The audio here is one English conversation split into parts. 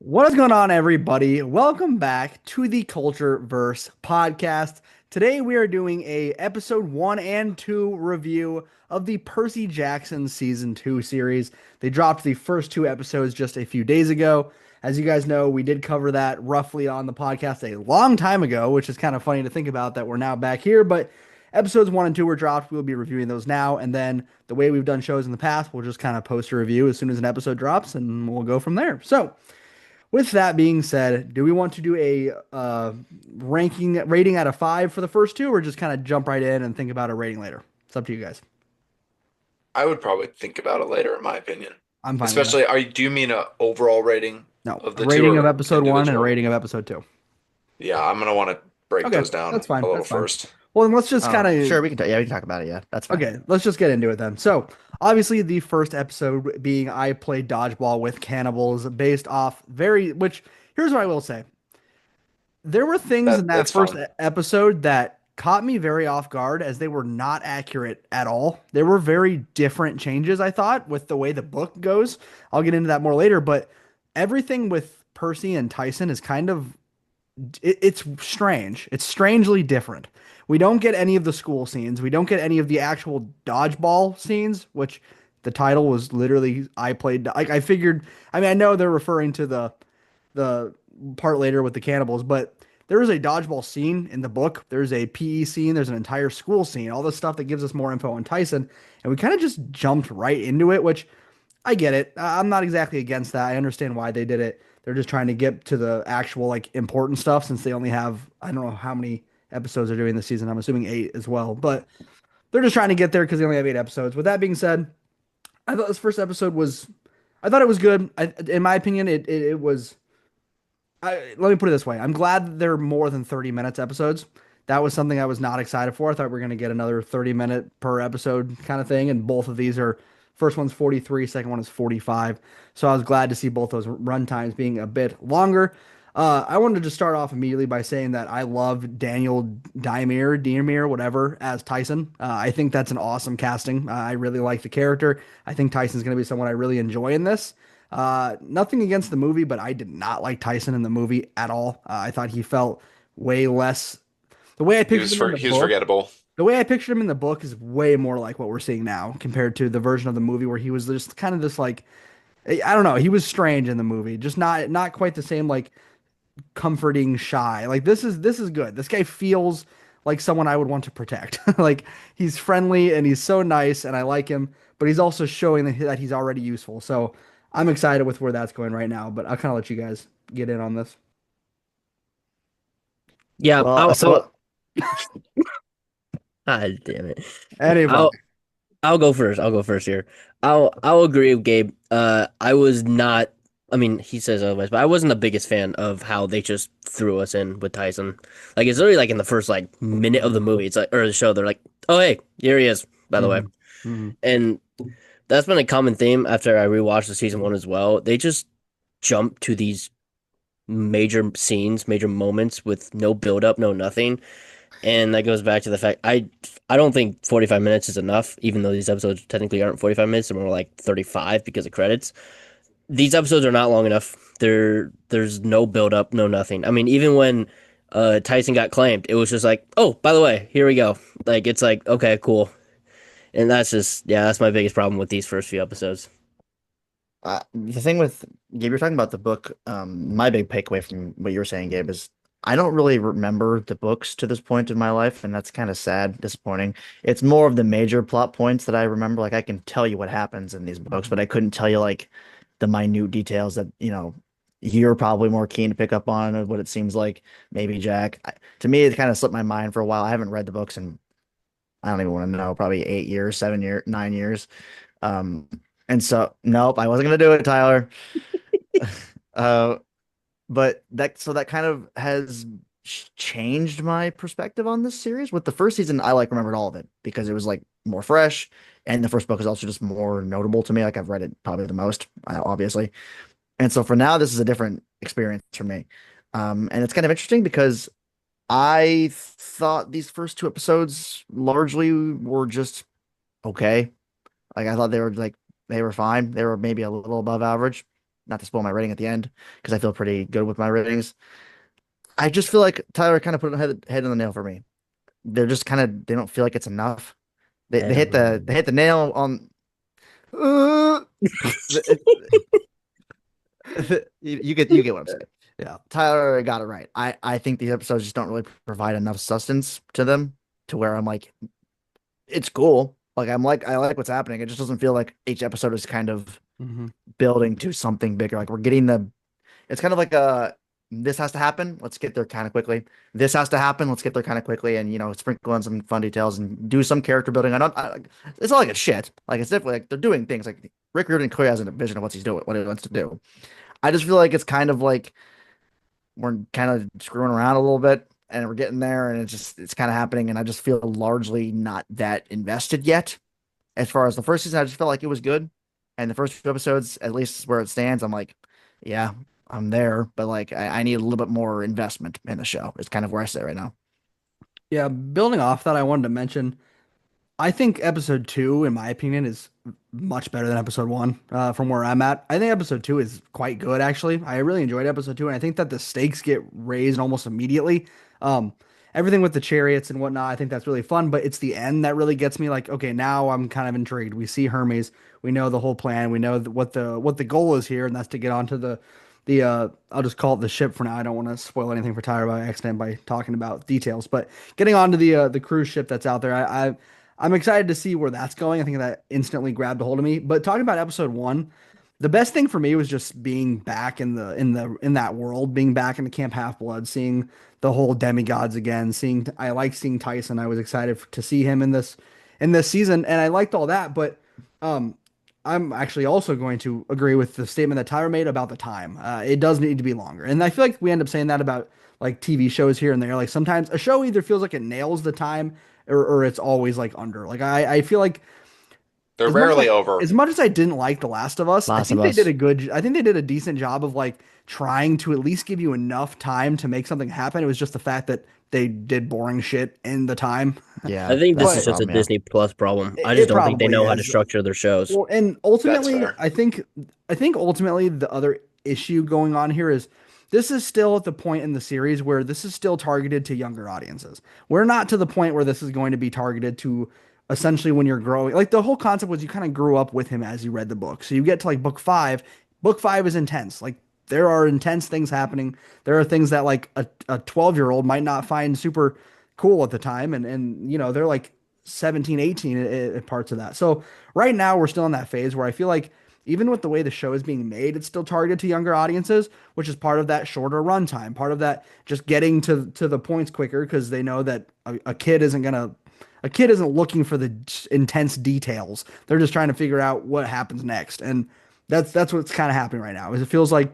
What is going on, everybody? Welcome back to the CultureVerse podcast. Today we are doing a episode 1 and 2 review of the Percy Jackson season 2 series. They dropped the first two episodes just a few days ago. As you guys know, we did cover that roughly on the podcast a long time ago, which is kind of funny to think about that we're now back here. But episodes 1 and 2 were dropped. We'll be reviewing those now. And then the way we've done shows in the past, we'll just kind of post a review as soon as an episode drops and we'll go from there. So, with that being said, do we want to do a ranking rating out of five for the first two, or just kind of jump right in and think about a rating later? It's up to you guys. I would probably think about it later, in my opinion. I'm fine with that. Especially, do you mean a overall rating No, of a the two rating of or episode one and a individual? rating of episode two. Yeah, I'm gonna want to break Okay, those down that's fine. a little That's fine. first. Well, then let's just kind Oh, sure, of we can yeah, we can talk about it. Yeah, that's fine. okay. Let's just get into it then. So, obviously, the first episode being I played dodgeball with cannibals, based off very. Which here's what I will say: there were things in that That's first fun. episode that caught me very off guard as they were not accurate at all. There were very different changes, I thought, with the way the book goes. I'll get into that more later, but everything with Percy and Tyson is kind of it's strange. It's strangely different. We don't get any of the school scenes. We don't get any of the actual dodgeball scenes, which the title was literally I played like I figured I mean I know they're referring to the part later with the cannibals, but there is a dodgeball scene in the book. There's a PE scene. There's an entire school scene. All this stuff that gives us more info on Tyson, and we kind of just jumped right into it, which I get it. I'm not exactly against that. I understand why they did it. They're just trying to get to the actual like important stuff since they only have I don't know how many episodes they're doing this season. I'm assuming 8 as well, but they're just trying to get there because they only have 8 episodes. With that being said, I thought this first episode was I thought it was good. In my opinion, it was let me put it this way. I'm glad that they're more than 30 minutes episodes. That was something I was not excited for. I thought we were going to get another 30-minute per episode kind of thing. And both of these are, first one's 43, second one is 45. So I was glad to see both those run times being a bit longer. I wanted to just start off immediately by saying that I love Daniel Diemir, whatever, as Tyson. I think that's an awesome casting. I really like the character. I think Tyson's going to be someone I really enjoy in this. Nothing against the movie, but I did not like Tyson in the movie at all. I thought he felt way less. The way I pictured him in the He was book, forgettable. the way I pictured him in the book is way more like what we're seeing now compared to the version of the movie where he was just kind of this like I don't know, he was strange in the movie, just not quite the same like comforting shy. Like this is good. This guy feels like someone I would want to protect. Like he's friendly and he's so nice and I like him, but he's also showing that he's already useful. So I'm excited with where that's going right now, but I'll kind of let you guys get in on this. Yeah, Well, damn it. Anyway, I'll go first. I'll go first here. I'll agree with Gabe. I was not. I mean, he says otherwise, but I wasn't the biggest fan of how they just threw us in with Tyson. Like it's literally like in the first like minute of the movie, it's like or the show. They're like, "Oh hey, here he is." By the way, mhm, mhm. and that's been a common theme after I rewatched the season one as well. They just jump to these major scenes, major moments with no build up, no nothing. And that goes back to the fact I don't think 45 minutes is enough, even though these episodes technically aren't 45 minutes, they're more like 35 because of credits. These episodes are not long enough. There's no build up, no nothing. I mean, even when Tyson got claimed, it was just like, oh, by the way, here we go. Like it's like, okay, cool. And that's just that's my biggest problem with these first few episodes. the thing with Gabe, you're talking about the book. My big takeaway from what you were saying, Gabe, is I don't really remember the books to this point in my life, and that's kind of sad, disappointing. It's more of the major plot points that I remember. Like I can tell you what happens in these books, but I couldn't tell you like the minute details that you're probably more keen to pick up on. What it seems like, maybe Jack. To me, it kind of slipped my mind for a while. I haven't read the books in I don't even want to know, probably 8 years, 7 years, 9 years. Um, and so, nope, I wasn't gonna do it, Tyler. Uh, but that kind of has changed my perspective on this series. With the first season, I like remembered all of it because it was like more fresh, and the first book is also just more notable to me. Like I've read it probably the most, obviously. And so for now, this is a different experience for me. And it's kind of interesting because I thought these first two episodes largely were just okay. Like I thought they were fine. They were maybe a little above average. not to spoil my rating at the end because I feel pretty good with my ratings. I just feel like Tyler kind of put head on the nail for me. They're just kind of they don't feel like it's enough. They hit the nail on. Uh, the, you get what I'm saying. Yeah. Tyler got it right. I think these episodes just don't really provide enough substance to them to where I'm like, it's cool. Like I like what's happening. It just doesn't feel like each episode is kind of Hmm. building to something bigger. Like we're getting the it's kind of like a this has to happen. Let's get there kind of quickly. This has to happen. Let's get there kind of quickly, and sprinkle in some fun details and do some character building. It's not like it's shit. Like it's definitely like they're doing things. Like Rick Riordan clearly has a vision of what he's doing, what he wants to do. I just feel like it's kind of like we're kind of screwing around a little bit, and we're getting there, and it's kind of happening, and I just feel largely not that invested yet. As far as the first season, I just felt like it was good, and the first few episodes, at least where it stands, I'm like, yeah, I'm there, but like I need a little bit more investment in the show. It's kind of where I sit right now. Yeah, building off that, I wanted to mention I think episode two, in my opinion, is much better than episode one, from where I'm at. I think episode two is quite good, actually. I really enjoyed episode two, and I think that the stakes get raised almost immediately. Um, Everything with the chariots and whatnot, I think that's really fun, but it's the end that really gets me like, okay, now I'm kind of intrigued. We see Hermes, we know the whole plan, we know what the goal is here, and that's to get onto the I'll just call it the ship for now. I don't want to spoil anything for Tyler by accident by talking about details, but getting onto the cruise ship that's out there, I'm excited to see where that's going. I think that instantly grabbed a hold of me. But talking about episode one, the best thing for me was just being back in that world, being back in the Camp Half Blood, seeing the whole demigods again. I like seeing Tyson. I was excited to see him in this season, and I liked all that. But um, I'm actually also going to agree with the statement that Tyler made about the time. It does need to be longer, and I feel like we end up saying that about like TV shows here and there. Like sometimes a show either feels like it nails the time or it's always like under. Like I feel like They're as much as rarely I, over. as much as I didn't like The Last of Us, Last of Us. I think they did a decent job of like trying to at least give you enough time to make something happen. It was just the fact that they did boring shit in the time. Yeah, I think this that's the is But just a problem. Yeah. Disney Plus problem. it, I just it don't think they probably know how to is. structure their shows. Well, and That's ultimately, fair. I think ultimately the other issue going on here is this is still at the point in the series where this is still targeted to younger audiences. We're not to the point where this is going to be targeted to essentially when you're growing. Like the whole concept was you kind of grew up with him as you read the book. So you get to like book 5. Book 5 is intense. Like there are intense things happening. There are things that like a 12-year-old might not find super cool at the time and they're like 17, 18 at parts of that. So right now we're still in that phase where I feel like even with the way the show is being made, it's still targeted to younger audiences, which is part of that shorter runtime, part of that just getting to the points quicker because they know that a kid isn't looking for the intense details. They're just trying to figure out what happens next, and that's what's kind of happening right now. Is it feels like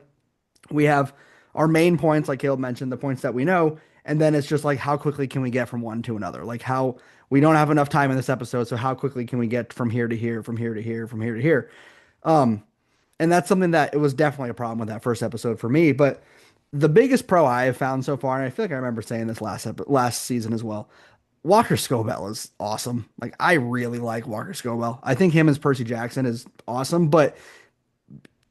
we have our main points, like Caleb mentioned, the points that we know, and then it's just like how quickly can we get from one to another? Like how we don't have enough time in this episode, so how quickly can we get from here to here, from here to here, from here to here? Um, and that's something that it was definitely a problem with that first episode for me. But the biggest pro I have found so far, and I feel like I remember saying this last season as well. Walker Scobell is awesome. Like I really like Walker Scobell. I think him as Percy Jackson is awesome, but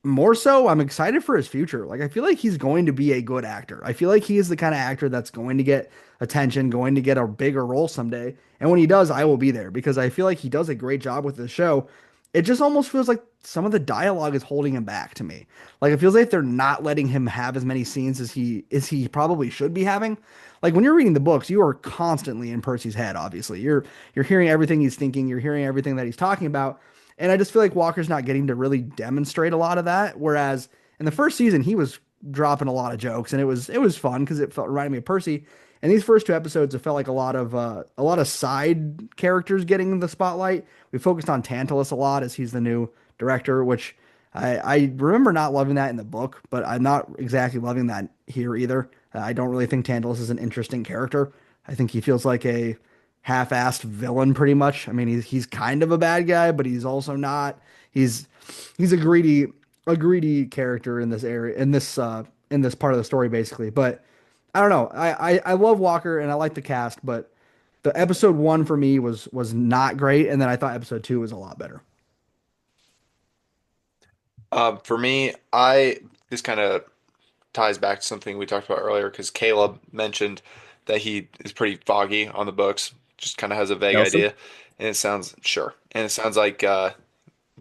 more so, I'm excited for his future. Like, I feel like he's going to be a good actor. I feel like he is the kind of actor that's going to get attention, going to get a bigger role someday. And when he does, I will be there because I feel like he does a great job with the show. It just almost feels like some of the dialogue is holding him back to me. Like, it feels like they're not letting him have as many scenes as he probably should be having. Like when you're reading the books, you are constantly in Percy's head, obviously. You're hearing everything he's thinking, you're hearing everything that he's talking about. And I just feel like Walker's not getting to really demonstrate a lot of that. Whereas in the first season, he was dropping a lot of jokes, and it was fun because it felt reminded me of Percy. And these first two episodes, it felt like a lot of side characters getting the spotlight. We focused on Tantalus a lot as he's the new director, which I remember not loving that in the book, but I'm not exactly loving that here either. I don't really think Tantalus is an interesting character. I think he feels like a half-assed villain pretty much. I mean, he's kind of a bad guy, but he's also not. He's he's a greedy character in this area in this part of the story basically. But I don't know. I love Walker and I like the cast, but the episode 1 for me was not great, and then I thought episode 2 was a lot better. For me, I this kind of ties back to something we talked about earlier because Caleb mentioned that he is pretty foggy on the books, just kind of has a vague Nelson? idea, and it sounds sure, and it sounds like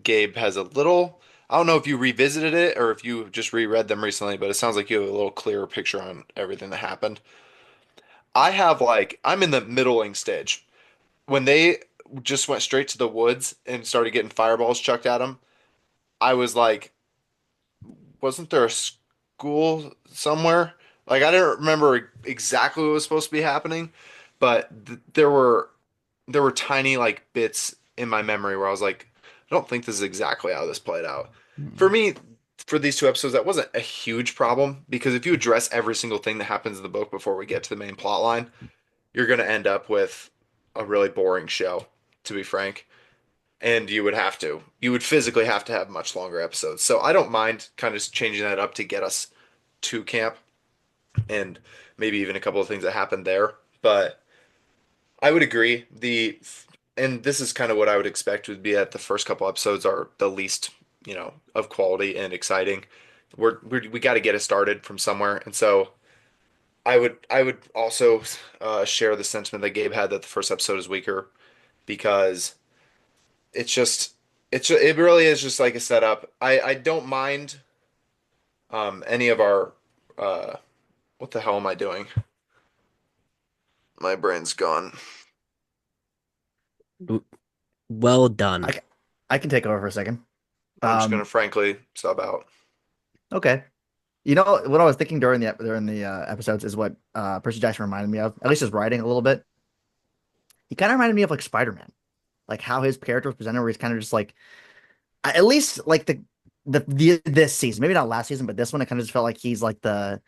Gabe has a little. I don't know if you revisited it or if you just reread them recently, but it sounds like you have a little clearer picture on everything that happened. I'm in the middling stage. When they just went straight to the woods and started getting fireballs chucked at them, I was like, wasn't there a school somewhere? Like I didn't remember exactly what was supposed to be happening, but there were tiny like bits in my memory where I was like, I don't think this is exactly how this played out. For Mm. me, for these two episodes, that wasn't a huge problem because if you address every single thing that happens in the book before we get to the main plot line, you're going to end up with a really boring show, to be frank. And you would physically have to have much longer episodes. So I don't mind kind of changing that up to get us to camp and maybe even a couple of things that happened there. But I would agree. And this is kind of what I would expect would be that the first couple episodes are the least, of quality and exciting. We got to get it started from somewhere. And so I would also share the sentiment that Gabe had that the first episode is weaker because it's just it really is just like a setup. I don't mind any of our uh what the hell am I doing? My brain's gone. Well I done. can, I can take over for a second. I'm just gonna Um, frankly sub out. okay. You know what I was thinking during the episodes is what Percy Jackson reminded me of, at least his writing a little bit. He kind of reminded me of like Spider-Man, like how his character was presented, where he's kind of just like at least like the this season, maybe not last season, but this one, it kind of just felt like he's like the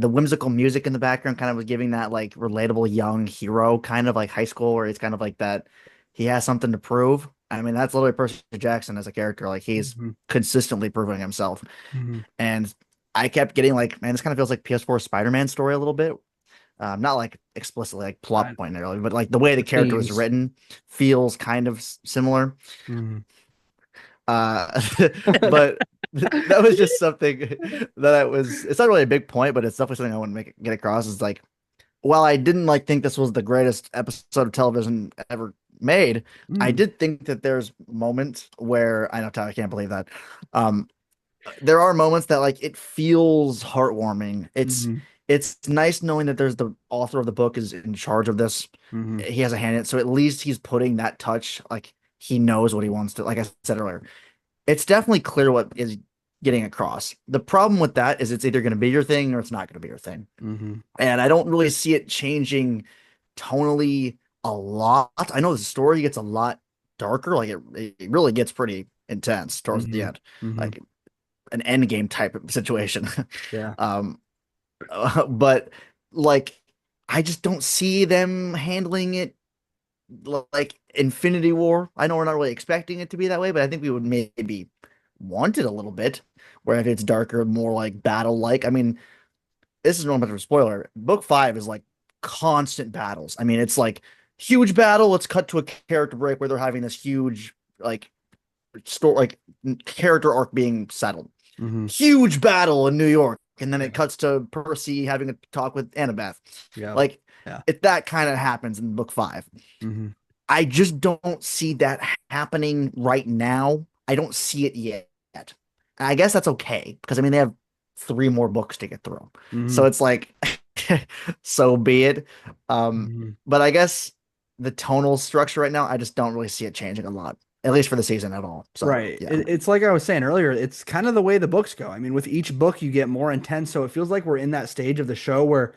whimsical music in the background kind of was giving that like relatable young hero kind of like high school, where it's kind of like that he has something to prove. I mean, that's literally Percy Jackson as a character. Like he's Mhm. consistently proving himself. Mhm. And I kept getting like, man, this kind of feels like PS4 Spider-Man story a little bit. Not like explicitly like plot Kind point necessarily, but like the way the of character was themes. written feels kind of similar. Mhm. Uh, but that was just something that I was. It's not really a big point, but it's definitely something I want to get across. Is like, while I didn't like think this was the greatest episode of television ever made, I Mhm. did think that there's moments where I know Tyler, I can't believe that. Um, there are moments that like it feels heartwarming. Mhm. It's nice knowing that there's the author of the book is in charge of this. Mhm. He has a hand in it, so at least he's putting that touch. Like he knows what he wants to. Like I said earlier, it's definitely clear what is getting across. The problem with that is it's either going to be your thing or it's not going to be your thing, Mhm. and I don't really see it changing tonally a lot. I know the story gets a lot darker. Like it really gets pretty intense towards the Mhm. end. Mhm. Like an end game type of situation. Yeah. um, but like, I just don't see them handling it like Infinity War. I know we're not really expecting it to be that way, but I think we would maybe want it a little bit, where if it's darker, more like battle like. I mean, this is not much of a spoiler. Book five is like constant battles. I mean, it's like huge battle. Let's cut to a character break where they're having this huge like story, like character arc being settled. Mhm. Huge battle in New York, and then Yeah. it cuts to Percy having a talk with Annabeth. Yeah. Like Yeah. if that kind of happens in book five, Mhm. I just don't see that happening right now. I don't see it yet. And I guess that's okay because I mean they have three more books to get through. So Mhm. it's like so be it. Um, Mhm. but I guess the tonal structure right now, I just don't really see it changing a lot, at least for the season at all. So Right. yeah. It's like I was saying earlier, it's kind of the way the books go. I mean, with each book, you get more intense. So it feels like we're in that stage of the show where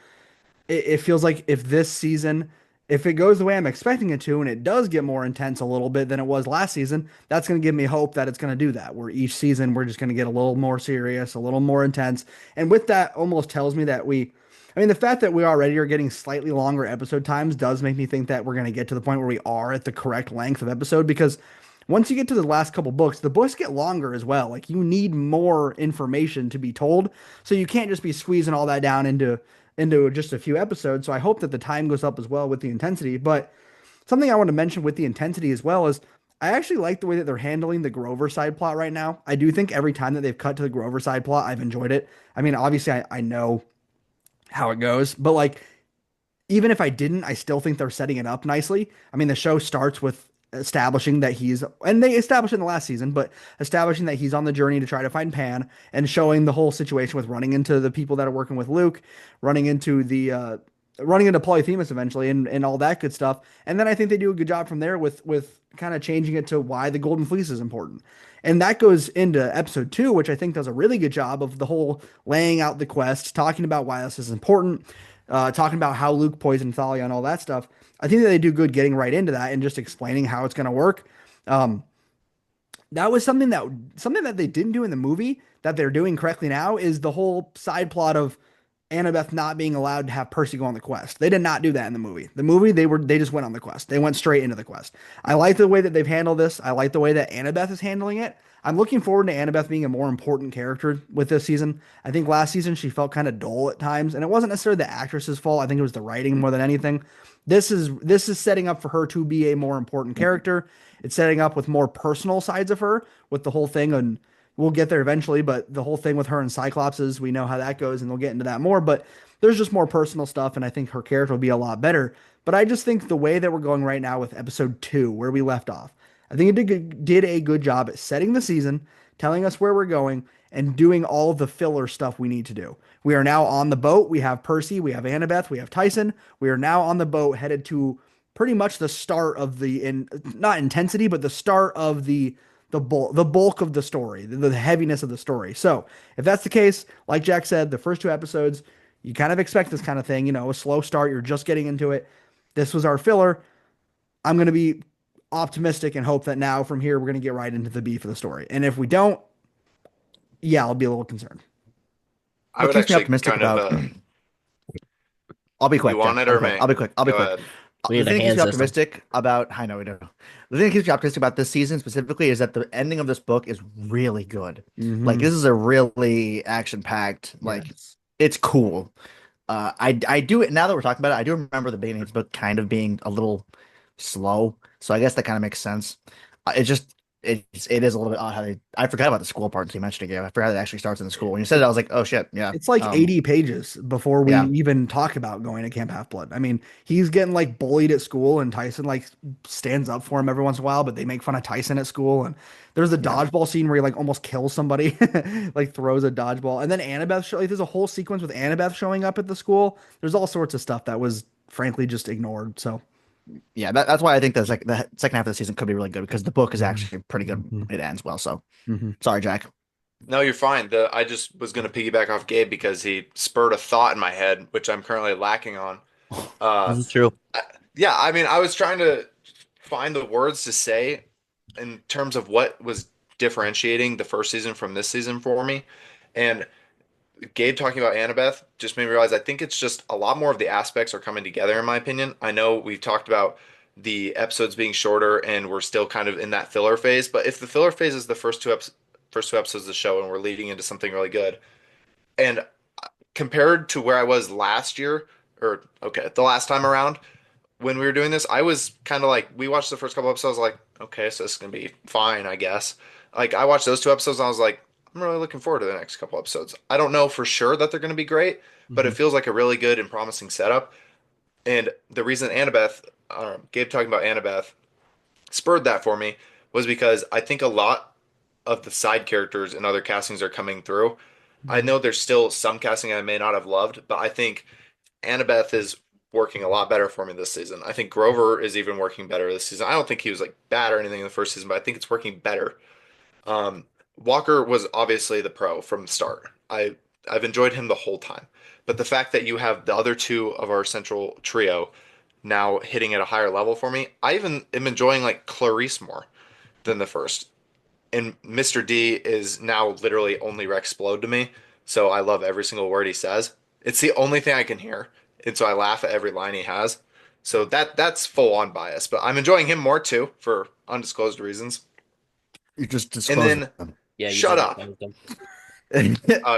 it feels like if this season, if it goes the way I'm expecting it to, and it does get more intense a little bit than it was last season, that's going to give me hope that it's going to do that. Where each season we're just going to get a little more serious, a little more intense. And with that, almost tells me that I mean, the fact that we already are getting slightly longer episode times does make me think that we're going to get to the point where we are at the correct length of episode because once you get to the last couple books, the books get longer as well. Like you need more information to be told. So you can't just be squeezing all that down into just a few episodes. So I hope that the time goes up as well with the intensity. But something I want to mention with the intensity as well is I actually like the way that they're handling the Grover side plot right now. I do think every time that they've cut to the Grover side plot, I've enjoyed it. I mean, obviously, I know how it goes, but like, even if I didn't, I still think they're setting it up nicely. I mean, the show starts with establishing that and they established it in the last season, but establishing that he's on the journey to try to find Pan and showing the whole situation with running into the people that are working with Luke, running into running into Polyphemus eventually and all that good stuff. And then I think they do a good job from there with kind of changing it to why the Golden Fleece is important. And that goes into episode 2, which I think does a really good job of the whole laying out the quest, talking about why this is important, talking about how Luke poisoned Thalia and all that stuff. I think that they do good getting right into that and just explaining how it's going to work. Um, that was something that they didn't do in the movie that they're doing correctly now is the whole side plot of Annabeth not being allowed to have Percy go on the quest. They did not do that in the movie. The movie they just went on the quest. They went straight into the quest. I like the way that they've handled this. I like the way that Annabeth is handling it. I'm looking forward to Annabeth being a more important character with this season. I think last season she felt kind of dull at times, and it wasn't necessarily the actress's fault. I think it was the writing more than anything. This is setting up for her to be a more important character. It's setting up with more personal sides of her with the whole thing, and we'll get there eventually. But the whole thing with her and Cyclopses, we know how that goes, and we'll get into that more. But there's just more personal stuff, and I think her character will be a lot better. But I just think the way that we're going right now with episode 2, where we left off, I think it did a good job at setting the season, telling us where we're going, and doing all the filler stuff we need to do. We are now on the boat. We have Percy, we have Annabeth, we have Tyson. We are now on the boat headed to pretty much the start of not intensity, but the start of the bulk of the story, the heaviness of the story. So if that's the case, like Jack said, the first 2 episodes, you kind of expect this kind of thing, a slow start. You're just getting into it. This was our filler. I'm going to be optimistic and hope that now from here we're going to get right into the beef of the story. And if we don't, yeah, I'll be a little concerned. I What would keeps me actually optimistic kind of about? I'll be you quick, want Jack. it I'll or be quick. me? I'll be quick. I'll be Go quick. ahead. We The need a thing that keeps hand me system. optimistic about, I know we do. The thing that keeps me optimistic about this season specifically is that the ending of this book is really good. Like Mm-hmm. this is a really action packed. Like Yes. it's cool. I do it now that we're talking about it. I do remember the beginning of the book kind of being a little slow, so I guess that kind of makes sense. It just it is a little bit odd how I forgot about the school part until you mentioned it again. I forgot it actually starts in the school. When you said it, I was like, oh shit, yeah, It's like 80 pages before we yeah, even talk about going to Camp Half-Blood. I mean, he's getting like bullied at school and Tyson like stands up for him every once in a while, but they make fun of Tyson at school. And there's a yeah. dodgeball scene where he like almost kills somebody, like throws a dodgeball. And then like there's a whole sequence with Annabeth showing up at the school. There's all sorts of stuff that was frankly just ignored. So, Yeah, that's why I think that's like the second half of the season could be really good because the book is mhm, actually pretty good. mhm, It ends well. So mhm. sorry, Jack. No, you're fine. I just was going to piggyback off Gabe because he spurred a thought in my head, which I'm currently lacking on. This Uh, is true. yeah, I mean, I was trying to find the words to say in terms of what was differentiating the first season from this season for me. And Gabe talking about Annabeth just made me realize I think it's just a lot more of the aspects are coming together, in my opinion. I know we've talked about the episodes being shorter and we're still kind of in that filler phase, but if the filler phase is the first 2 episodes of the show and we're leading into something really good, and compared to where I was last year, or okay, the last time around when we were doing this, I was kind of like, we watched the first couple episodes, like, okay, so this is gonna be fine, I guess. Like, I watched those 2 episodes, and I was like, I'm really looking forward to the next couple episodes. I don't know for sure that they're gonna be great, but it Mhm. feels like a really good and promising setup. And the reason Gabe talking about Annabeth spurred that for me was because I think a lot of the side characters and other castings are coming through. I Mhm. know there's still some casting I may not have loved, but I think Annabeth is working a lot better for me this season. I think Grover is even working better this season. I don't think he was like bad or anything in the first season, but I think it's working better. Um, Walker was obviously the pro from the start. I've enjoyed him the whole time, but the fact that you have the other two of our central trio now hitting at a higher level for me, I even am enjoying like Clarice more than the first. And Mr. D is now literally only Rexplode to me, so I love every single word he says. It's the only thing I can hear, and so I laugh at every line he has. So that's full on bias, but I'm enjoying him more too for undisclosed reasons. You just And disclosed then them. Yeah, you shut just up, exposed them.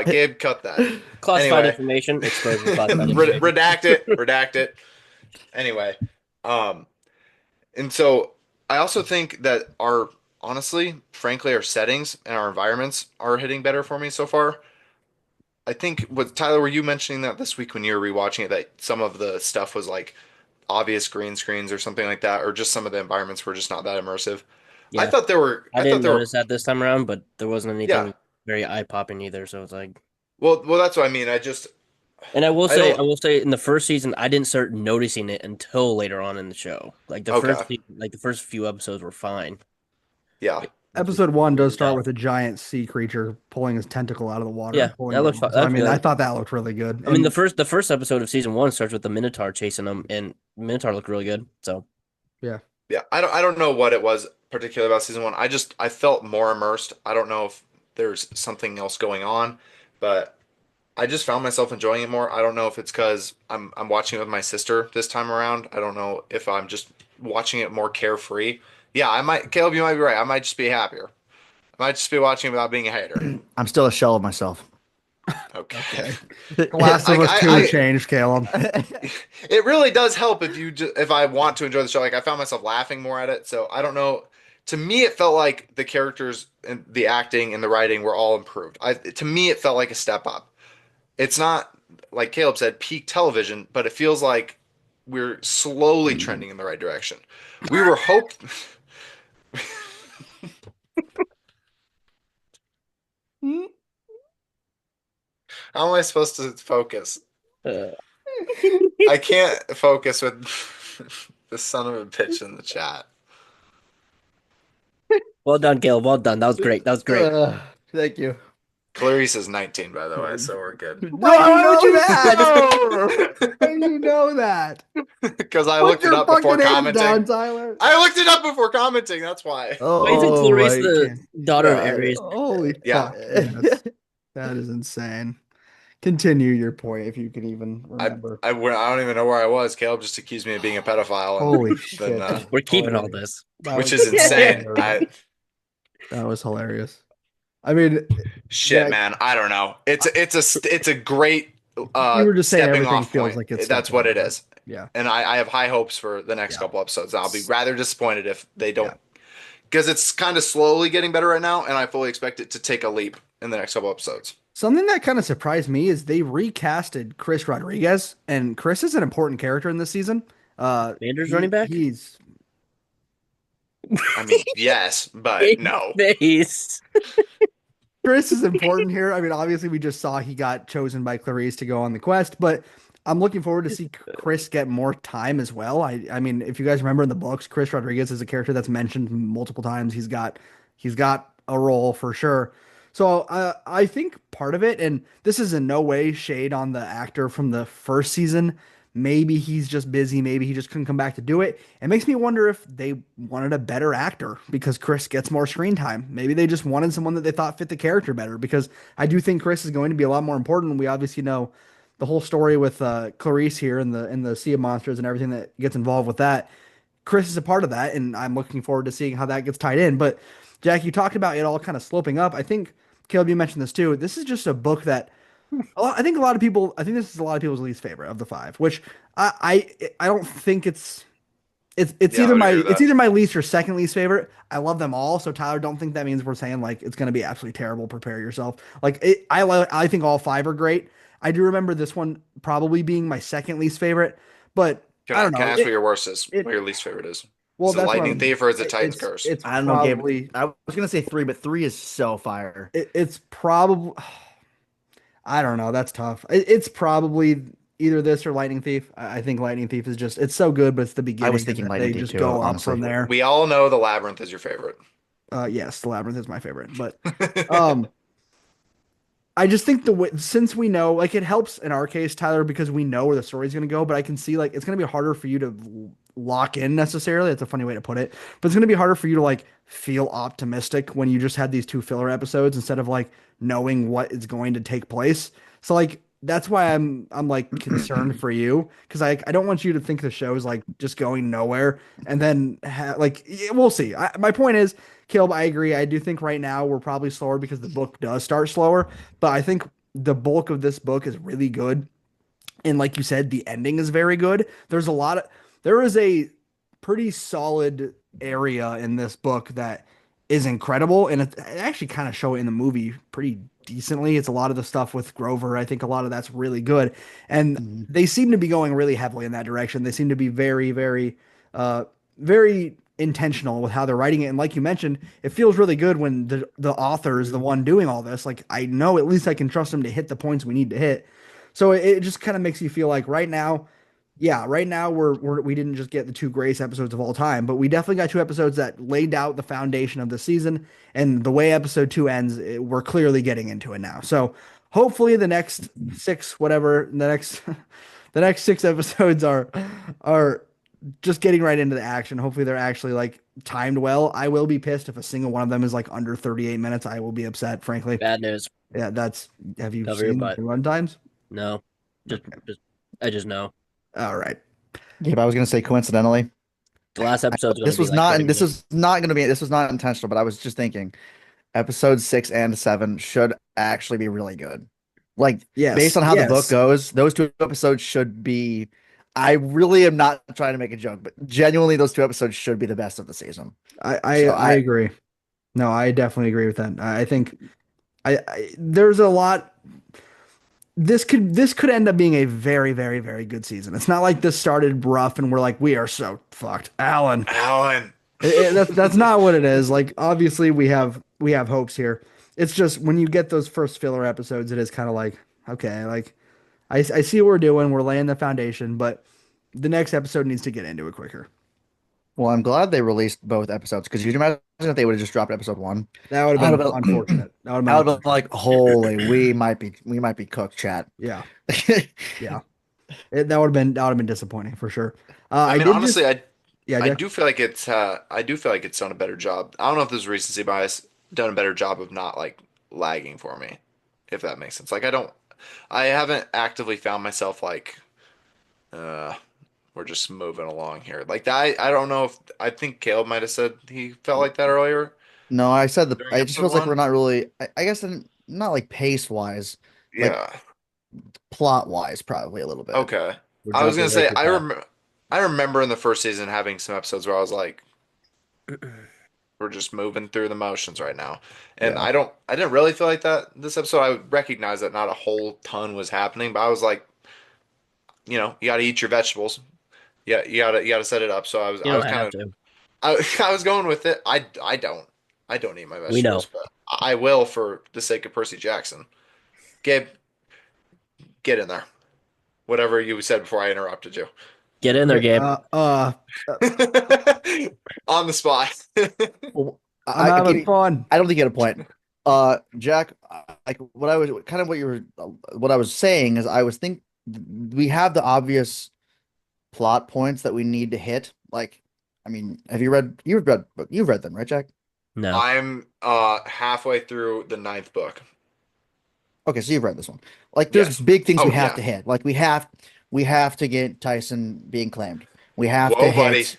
Gabe, cut that. Classified Anyway, information, exposure, classified information. redact it. Anyway, um, and so I also think that our honestly, frankly, our settings and our environments are hitting better for me so far. I think with Tyler, were you mentioning that this week when you were rewatching it that some of the stuff was like obvious green screens or something like that, or just some of the environments were just not that immersive? Yeah, I I thought didn't there were notice that this time around, but there wasn't yeah. anything very eye popping either. So it's like, Well, that's what I mean. and I don't. I will say, in the first season, I didn't start noticing it until later on in the show. Okay. Like the first few episodes were fine. Yeah. Once we Episode one does figured it start out. with a giant sea creature pulling his tentacle out of the water and Yeah, pulling that him looked over. fine. So I That's mean, I good. thought that looked really good. I mean, And the first episode of season one starts with the Minotaur chasing them, and Minotaur looked really good. So yeah, Yeah. I don't know what it was particularly about season one. I felt more immersed. I don't know if there's something else going on, but I just found myself enjoying it more. I don't know if it's because I'm watching it with my sister this time around. I don't know if I'm just watching it more carefree. Yeah, I might, Caleb, you might be right. I might just be happier. I might just be watching it without being a hater. I'm still a shell of myself. Okay. okay. The Last of Us 2 changed, Caleb. It really does help if if I want to enjoy the show. Like I found myself laughing more at it. So I don't know. To me, it felt like the characters and the acting and the writing were all improved. To me, it felt like a step up. It's not like Caleb said, peak television, but it feels like we're slowly trending in the right direction. We were hope. How am I supposed to focus? uh, I can't focus with the son of a bitch in the chat. well done, Caleb. Well done. That was great. That was great. Thank you. Clarice is 19, by the way, so we're good. Why would you know that? that? Why do you know that? Because I Put looked it your up before fucking hands commenting. down, Tyler. I looked it up before commenting. That's why. Why isn't Oh Clarice my the Can't- daughter of God. Ares? Holy Yeah, fuck. That is insane. Continue your point if you can even remember. I don't even know where I was. Caleb just accused me of being a pedophile, Holy and then shit. We're keeping all Hilarious. this. That which was is insane. hilarious. That was hilarious. I mean, Shit, Jack, man. I don't know. It's a great you were just saying stepping everything off feels point. like it's That's stepping what it over. is. Yeah. And I have high hopes for the next Yeah. couple episodes. I'll be rather disappointed if they Yeah. don't, because it's kind of slowly getting better right now, and I fully expect it to take a leap in the next couple episodes. Something that kind of surprised me is they recasted Chris Rodriguez, and Chris is an important character in this season. Manders running back? He's I mean, yes, but no. Face. Chris is important here. I mean, obviously, we just saw he got chosen by Clarice to go on the quest, but I'm looking forward to see Chris get more time as well. I mean, if you guys remember in the books, Chris Rodriguez is a character that's mentioned multiple times. He's got a role for sure. So I think part of it, and this is in no way shade on the actor from the first season. Maybe he's just busy. Maybe he just couldn't come back to do it. It makes me wonder if they wanted a better actor because Chris gets more screen time. Maybe they just wanted someone that they thought fit the character better because I do think Chris is going to be a lot more important. We obviously know the whole story with Clarice here and the Sea of Monsters and everything that gets involved with that. Chris is a part of that, and I'm looking forward to seeing how that gets tied in. But Jack, you talked about it all kind of sloping up. I think Caleb, you mentioned this too. This is just a book that I think a lot of people. I think this is a lot of people's least favorite of the five, which I don't think it's Yeah, I either would my agree with it's that. either my least or second least favorite. I love them all, so Tyler, don't think that means we're saying like it's going to be absolutely terrible. Prepare yourself. Like I think all five are great. I do remember this one probably being my second least favorite, but I don't Can I know. ask what your worst is? What It your least favorite is? well, Is it that's what Lightning I'm. Thief or is it it- Titan's It's Curse? it's I don't know, Gabe. probably I was gonna say three, but three is so fire. it's probably I don't know. That's tough. It's probably either this or Lightning Thief. I think Lightning Thief is just it's so good, but it's the I was beginning and thinking then Lightning they Thief just too, go up honestly. from there. We all know the Labyrinth is your favorite. Yes, the Labyrinth is my favorite, but um I just think since we know, like, it helps in our case, Tyler, because we know where the story's going to go. But I can see, like, it's going to be harder for you to lock in necessarily. That's a funny way to put it. But it's going to be harder for you to like feel optimistic when you just had these two filler episodes instead of like knowing what is going to take place. So like that's why I'm like concerned for you because I don't want you to think the show's like just going nowhere and then we'll see. My point is, Caleb, I agree. I do think right now we're probably slower because the book does start slower, but I think the bulk of this book is really good. And like you said, the ending is very good. There is a pretty solid area in this book that is incredible, and it actually kind of show it in the movie pretty decently. It's a lot of the stuff with Grover. I think a lot of that's really good, and Mhm. they seem to be going really heavily in that direction. They seem to be very, very, very intentional with how they're writing it. And like you mentioned, it feels really good when the author is the one doing all this. Like I know at least I can trust him to hit the points we need to hit. So it just kind of makes you feel like right now, yeah, right now we didn't just get the two greatest episodes of all time, but we definitely got two episodes that laid out the foundation of the season. And the way episode two ends, we're clearly getting into it now. So hopefully the next six, whatever, the next the next six episodes are just getting right into the action. Hopefully they're actually like timed well. I will be pissed if a single one of them is like under 38 minutes. I will be upset, frankly. Bad news. Yeah, that's have you Cover your seen butt. the run times? No, just, Okay. just, I just know. All right. Gabe, I was gonna say coincidentally, The last episode's going to be like 30 this minutes. was not gonna be this was not intentional, but I was just thinking episode 6 and 7 should actually be really good. Like based Yes. on how the book Yes. goes, those two episodes should be. I really am not trying to make a joke, but genuinely, those two episodes should be the best of the season. So I agree. No, I definitely agree with that. I think there's a lot. This could end up being a very, very, very good season. It's not like this started rough and we're like we are so fucked, Alan. Alan. That's not what it is. Like obviously we have hopes here. It's just when you get those first filler episodes, it is kind of like okay, like I see what we're doing. We're laying the foundation, but the next episode needs to get into it quicker. well, I'm glad they released both episodes because you can imagine if they would have just dropped episode one. That would have I would been have been, unfortunate. That would have I been would have been like, holy, we might be cooked, chat. yeah, yeah. That would have been disappointing for sure. I I mean, did just honestly, I yeah, I Jack. do feel like it's done a better job. I don't know if this is recency bias, done a better job of not like lagging for me, if that makes sense. Like I haven't actively found myself like uh we're just moving along here. Like that I don't know if I think Caleb might have said he felt like that earlier No, I said during it just episode feels like we're one. not really, I guess, not like pace wise, like Yeah. plot wise, probably a little bit. Okay. We're I was jumping gonna way say too fast. I remember in the first season having some episodes where I was like, we're just moving through the motions right now. And Yeah. I didn't really feel like that this episode. I would recognize that not a whole ton was happening, but I was like, you got to eat your vegetables. Yeah, you got to set it up. So You I don't was kind have of to. I was going with it. I don't eat my We know. vegetables, but I will for the sake of Percy Jackson. Gabe, get in there. Whatever you said before I interrupted you. Get in there, Okay, Gabe. On the spot. Well, I'm having fun. I don't think you had a point. Jack, like what I was saying is we have the obvious plot points that we need to hit. Like, I mean, you've read them, right, Jack? No. I'm halfway through the ninth book. Okay, so you've read this one. Like, there's Yes. big things we Oh have yeah. to hit. Like, we have to get Tyson being claimed. We have to Whoa, buddy. hit.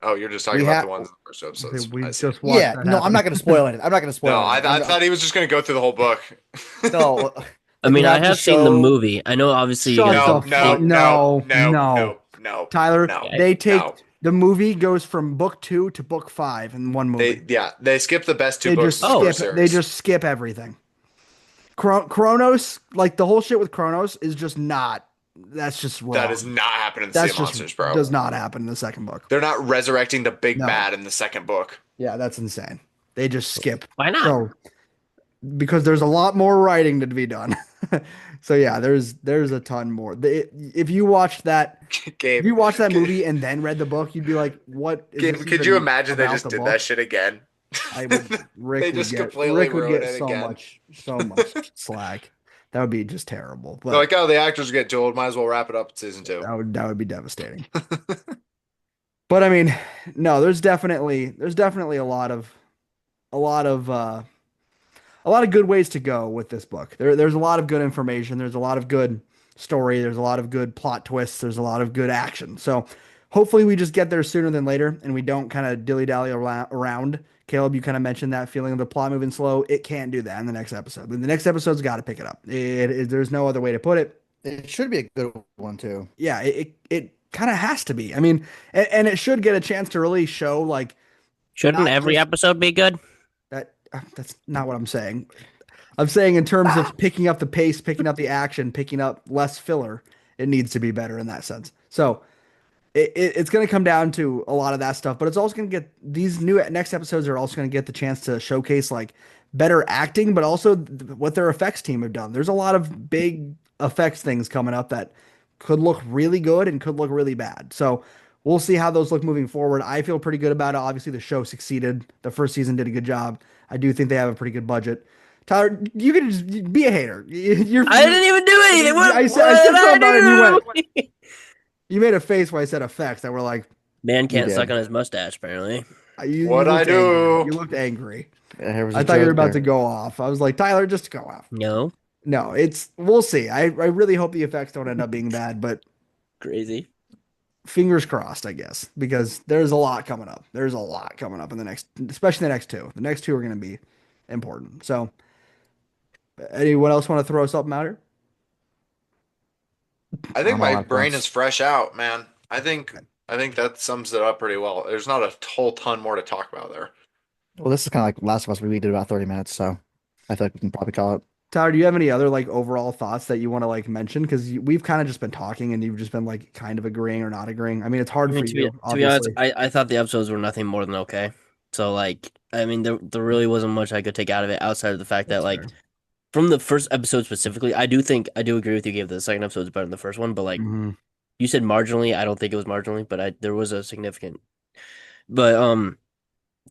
Oh, you're just talking We about the have. ones in the first Okay, episodes. we I see. just watched Yeah, that no, I'm happen. not going to spoil it. I'm not going to No, spoil anything. I thought he was just gonna go through the whole book. No, I like we mean, I have to have seen the show. movie. I know, obviously, you Shut guys the No, don't no, fuck. think. no, No, no, no. no, no, Tyler, no, Okay. they take no. the movie goes from book two to book five in one movie. They skipped the best two They books just in the Oh, skip first they series. just skip everything. Chronos, like the whole shit with Chronos is just not that's just That is wrong. not happening in Sea That's of just Monsters, bro. does not happen in the second book. They're not resurrecting the big No. bad in the second book. Yeah, that's insane. They just skip. why not? So because there's a lot more writing to be done. So yeah, there's a ton more. If you watched that if Gabe, you watched that Gabe, movie and then read the book, you'd be like, "What is this could you even imagine they about just the did that book?" shit again? I would They just completely Rick would ruin get it again. so much slack. That would be just terrible. They're But like, oh, the actors get dueled. Might as well wrap it up in season two. that would be devastating. But I mean, no, there's definitely a lot of a lot of good ways to go with this book. There's a lot of good information. There's a lot of good story. There's a lot of good plot twists. There's a lot of good action. So hopefully we just get there sooner than later and we don't kind of dilly dally around. Caleb, you kind of mentioned that feeling of the plot moving slow. It can't do that in the next episode. The next episode's got to pick it up. There's no other way to put it. It should be a good one too. Yeah, kind of has to be. I mean, and it should get a chance to really show like Shouldn't not every just episode be good? that. That's not what I'm saying. I'm saying in terms of picking up the pace, picking up the action, picking up less filler, it needs to be better in that sense. So it's going to come down to a lot of that stuff, but it's also going to get these new next episodes are also going to get the chance to showcase like better acting, but also what their effects team have done. There's a lot of big effects things coming up that could look really good and could look really bad. So we'll see how those look moving forward. I feel pretty good about it. Obviously, the show succeeded. The first season did a good job. I do think they have a pretty good budget. Tyler, you can just be a hater. I didn't even do anything. I What said did something about it and you went, I do? you made a face when I said effects that were like, Man You can't suck did. on his mustache, apparently. you What I looked angry. do? You looked angry. There was I a thought you were joke about there. to go off. I was like, Tyler, just go off. No, No, we'll see. I really hope the effects don't end up being bad, but crazy. fingers crossed, I guess, because there's a lot coming up. There's a lot coming up in the next, especially the next two. The next two are going to be important. So, anyone else want to throw something out here? I think I'm all my out of brain thoughts. is fresh out, man. I think that sums it up pretty well. There's not a whole ton more to talk about there. Well, this is kind of like Last of Us. We did about 30 minutes, so I feel like we can probably call it. Tyler, do you have any other like overall thoughts that you want to like mention? Because we've kind of just been talking and you've just been like kind of agreeing or not agreeing. I mean, it's I hard mean, for you, to be honest, obviously. I thought the episodes were nothing more than okay. So like, I mean, there really wasn't much I could take out of it outside of the fact that That's like fair. from the first episode specifically, I do agree with you. Gave the second episode is better than the first one, but like Hmm. you said marginally, I don't think it was marginally, but there was a significant. But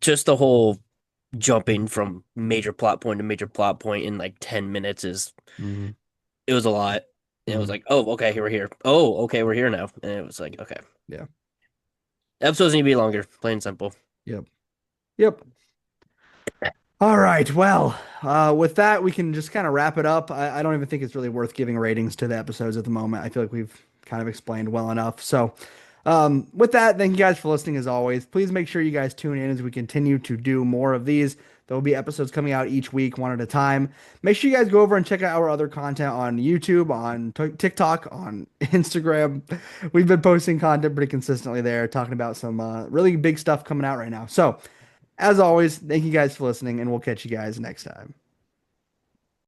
just the whole jumping from major plot point to major plot point in like 10 minutes is Hmm. it was a lot. And it was Hmm. like, oh, okay, we're here. Oh, okay, we're here now. And it was like, okay, Yeah. episodes need to be longer, plain and simple. Yep. Yep. All right. Well, with that, we can just kind of wrap it up. I don't even think it's really worth giving ratings to the episodes at the moment. I feel like we've kind of explained well enough. So, with that, thank you guys for listening as always. Please make sure you guys tune in as we continue to do more of these. There will be episodes coming out each week, one at a time. Make sure you guys go over and check out our other content on YouTube, on TikTok, on Instagram. We've been posting content pretty consistently there, talking about some really big stuff coming out right now. So, as always, thank you guys for listening, and we'll catch you guys next time.